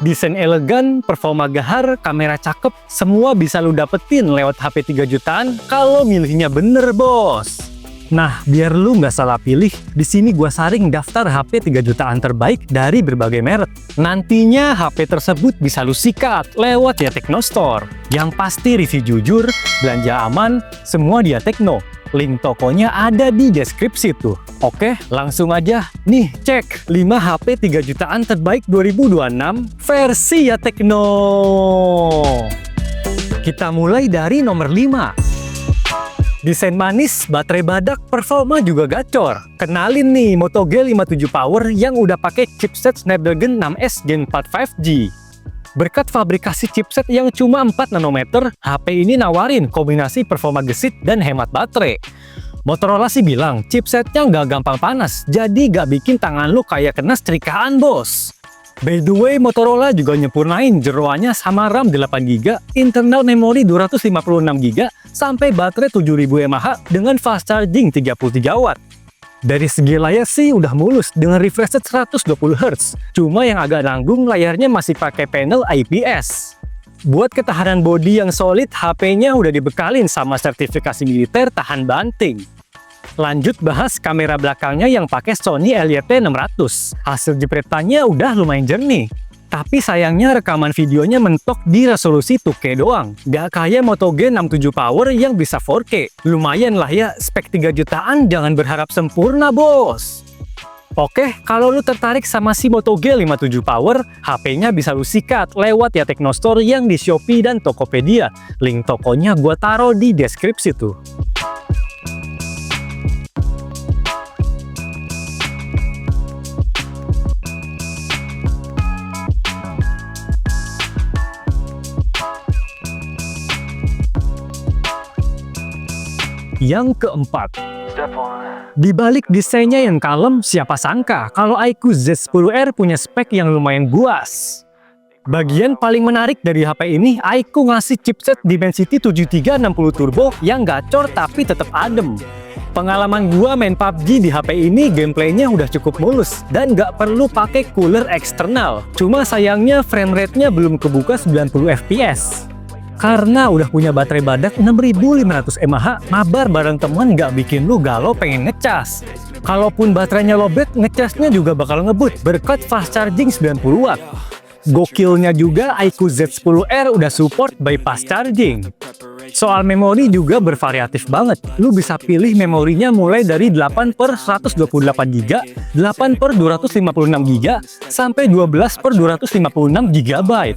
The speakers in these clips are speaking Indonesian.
Desain elegan, performa gahar, kamera cakep, semua bisa lu dapetin lewat HP 3 jutaan kalau milihnya bener, bos. Nah, biar lu nggak salah pilih, di sini gua saring daftar HP 3 jutaan terbaik dari berbagai merek. Nantinya HP tersebut bisa lu sikat lewat ya Tekno Store. Yang pasti review jujur, belanja aman, semua dia Tekno. Link tokonya ada di deskripsi tuh. Oke, langsung aja. Nih, cek 5 HP 3 jutaan terbaik 2026 versi ya Tekno. Kita mulai dari nomor 5. Desain manis, baterai badak, performa juga gacor. Kenalin nih Moto G57 Power yang udah pakai chipset Snapdragon 6S Gen 4 5G. Berkat fabrikasi chipset yang cuma 4 nanometer, HP ini nawarin kombinasi performa gesit dan hemat baterai. Motorola sih bilang chipsetnya nggak gampang panas, jadi nggak bikin tangan lu kayak kena setrikaan, bos. By the way, Motorola juga nyempurnain jeroannya sama RAM 8GB, internal memori 256GB, sampai baterai 7000 mAh dengan fast charging 33 Watt. Dari segi layar sih udah mulus dengan refresh rate 120Hz, cuma yang agak nanggung layarnya masih pakai panel IPS. Buat ketahanan bodi yang solid, HP-nya udah dibekalin sama sertifikasi militer tahan banting. Lanjut bahas kamera belakangnya yang pakai Sony LYT600. Hasil jepretannya udah lumayan jernih. Tapi sayangnya rekaman videonya mentok di resolusi 2K doang. Gak kayak Moto G67 Power yang bisa 4K. Lumayan lah ya, spek 3 jutaan jangan berharap sempurna, bos. Oke, kalau lu tertarik sama si Moto G57 Power, HP-nya bisa lu sikat lewat ya Tekno Store yang di Shopee dan Tokopedia. Link tokonya gua taruh di deskripsi tuh. Yang keempat, di balik desainnya yang kalem, siapa sangka kalau iQOO Z10R punya spek yang lumayan buas. Bagian paling menarik dari HP ini, iQOO ngasih chipset Dimensity 7360 Turbo yang gacor tapi tetap adem. Pengalaman gua main PUBG di HP ini, gameplaynya udah cukup mulus dan nggak perlu pakai cooler eksternal. Cuma sayangnya frame rate-nya belum kebuka 90 fps. Karena udah punya baterai badak 6500 mAh, mabar bareng temen nggak bikin lu galau pengen ngecas. Kalaupun baterainya lowbat, ngecasnya juga bakal ngebut berkat fast charging 90 Watt. Gokilnya juga iQOO Z10R udah support bypass charging. Soal memori juga bervariatif banget. Lu bisa pilih memorinya mulai dari 8/128GB, 8/256GB, sampai 12/256GB.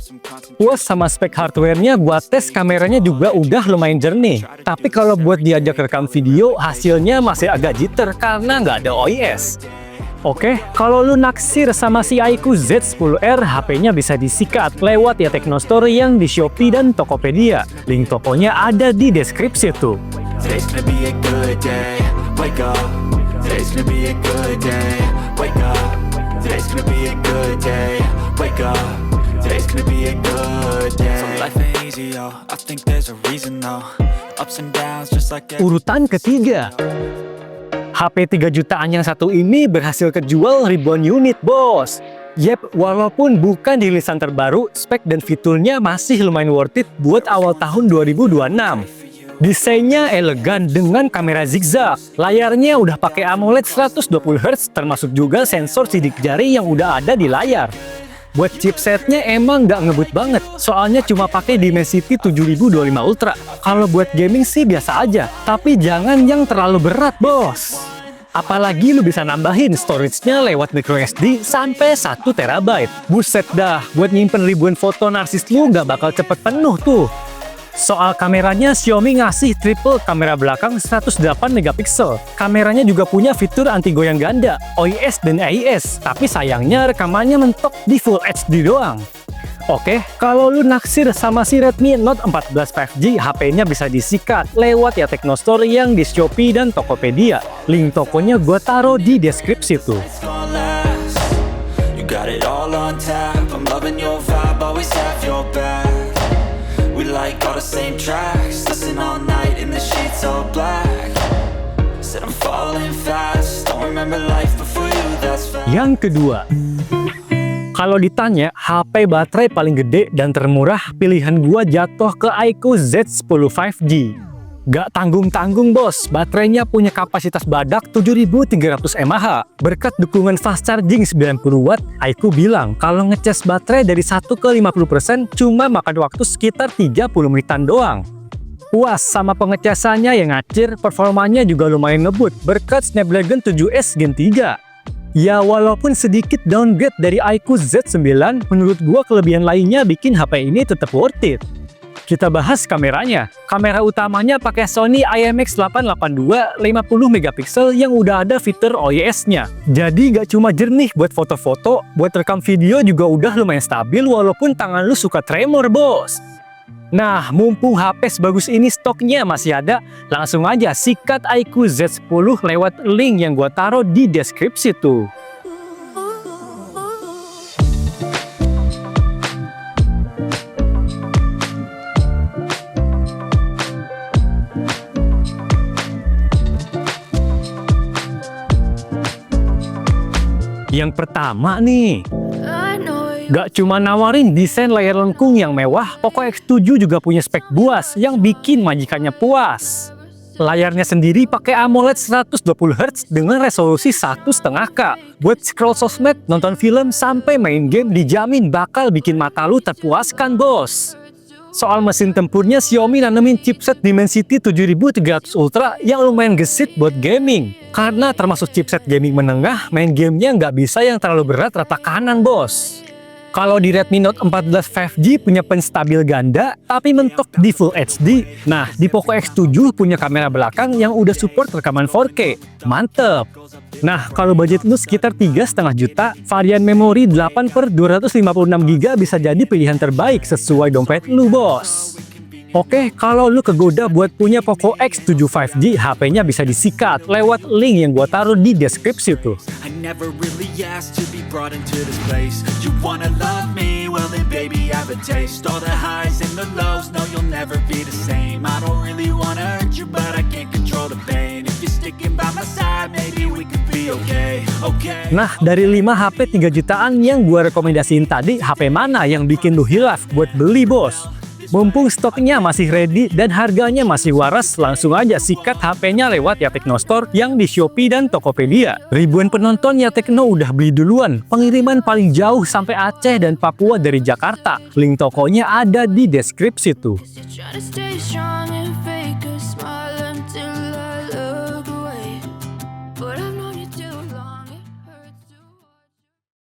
Puas sama spek hardware-nya, gua tes kameranya juga udah lumayan jernih. Tapi kalau buat diajak rekam video, hasilnya masih agak jitter karena nggak ada OIS. Oke, kalau lu naksir sama si iQOO Z10R, HP-nya bisa disikat lewat ya Tekno Store yang di Shopee dan Tokopedia. Link tokonya ada di deskripsi tuh. Urutan ketiga, HP 3 jutaan yang satu ini berhasil kejual ribuan unit, bos. Yep, walaupun bukan rilisan terbaru, spek dan fiturnya masih lumayan worth it buat awal tahun 2026. Desainnya elegan dengan kamera zigzag. Layarnya udah pakai AMOLED 120Hz, termasuk juga sensor sidik jari yang udah ada di layar. Buat chipsetnya emang nggak ngebut banget, soalnya cuma pakai Dimensity 7025 Ultra. Kalau buat gaming sih biasa aja, tapi jangan yang terlalu berat, bos. Apalagi lu bisa nambahin storage-nya lewat microSD sampai 1 TB. Buset dah, buat nyimpen ribuan foto narsis lu nggak bakal cepet penuh tuh. Soal kameranya, Xiaomi ngasih triple kamera belakang 108MP. Kameranya juga punya fitur anti goyang ganda, OIS dan AIS, tapi sayangnya rekamannya mentok di Full HD doang. Oke, kalau lu naksir sama si Redmi Note 14 5G, HP-nya bisa disikat lewat ya Tekno Store yang di Shopee dan Tokopedia. Link tokonya gua taruh di deskripsi tuh. Like all the same tracks, listen all night in the sheets all black. Said I'm falling fast, don't remember life before you, that's fast. Yang kedua, Kalau ditanya HP baterai paling gede dan termurah, pilihan gua jatuh ke iQOO Z10 5G. Gak tanggung-tanggung bos, baterainya punya kapasitas badak 7300 mAh. Berkat dukungan fast charging 90 Watt, iQOO bilang kalau ngecas baterai dari 1 ke 50% cuma makan waktu sekitar 30 menitan doang. Puas sama pengecasannya yang ngacir, performanya juga lumayan ngebut berkat Snapdragon 7S Gen 3. Ya walaupun sedikit downgrade dari iQOO Z9, menurut gua kelebihan lainnya bikin HP ini tetap worth it. Kita bahas kameranya. Kamera utamanya pakai Sony IMX882 50 megapiksel yang udah ada fitur OIS-nya. Jadi nggak cuma jernih buat foto-foto, buat rekam video juga udah lumayan stabil walaupun tangan lu suka tremor, bos. Nah, mumpung HP sebagus ini stoknya masih ada, langsung aja sikat iQOO Z10 lewat link yang gua taruh di deskripsi tuh. Yang pertama nih, gak cuma nawarin desain layar lengkung yang mewah, Poco X7 juga punya spek buas yang bikin majikannya puas. Layarnya sendiri pakai AMOLED 120Hz dengan resolusi 1,5K. Buat scroll sosmed, nonton film, sampai main game dijamin bakal bikin mata lu terpuaskan, bos. Soal mesin tempurnya, Xiaomi nanemin chipset Dimensity 7300 Ultra yang lumayan gesit buat gaming. Karena termasuk chipset gaming menengah, main gamenya nggak bisa yang terlalu berat rata kanan, bos. Kalau di Redmi Note 14 5G punya penstabil ganda, tapi mentok di Full HD. Nah, di Poco X7 punya kamera belakang yang udah support rekaman 4K. Mantep! Nah, kalau budget lu sekitar 3,5 juta, varian memori 8/256GB bisa jadi pilihan terbaik sesuai dompet lu, bos. Oke, kalau lu kegoda buat punya Poco X7 5G, HP-nya bisa disikat lewat link yang gua taruh di deskripsi tuh. I never really asked to be brought into this place. You wanna love me? Well then baby I have a taste. All the highs and the lows, no you'll never be the same. I don't really wanna hurt you but I can't control the pain. If you're sticking by my side, maybe we could be okay, okay. Nah, dari 5 HP 3 jutaan yang gua rekomendasiin tadi, HP mana yang bikin lu hilaf buat beli, bos? Mumpung stoknya masih ready dan harganya masih waras, langsung aja sikat HP-nya lewat Ya Tekno Store yang di Shopee dan Tokopedia. Ribuan penonton Ya Tekno udah beli duluan. Pengiriman paling jauh sampai Aceh dan Papua dari Jakarta. Link tokonya ada di deskripsi tuh. Try to stay strong and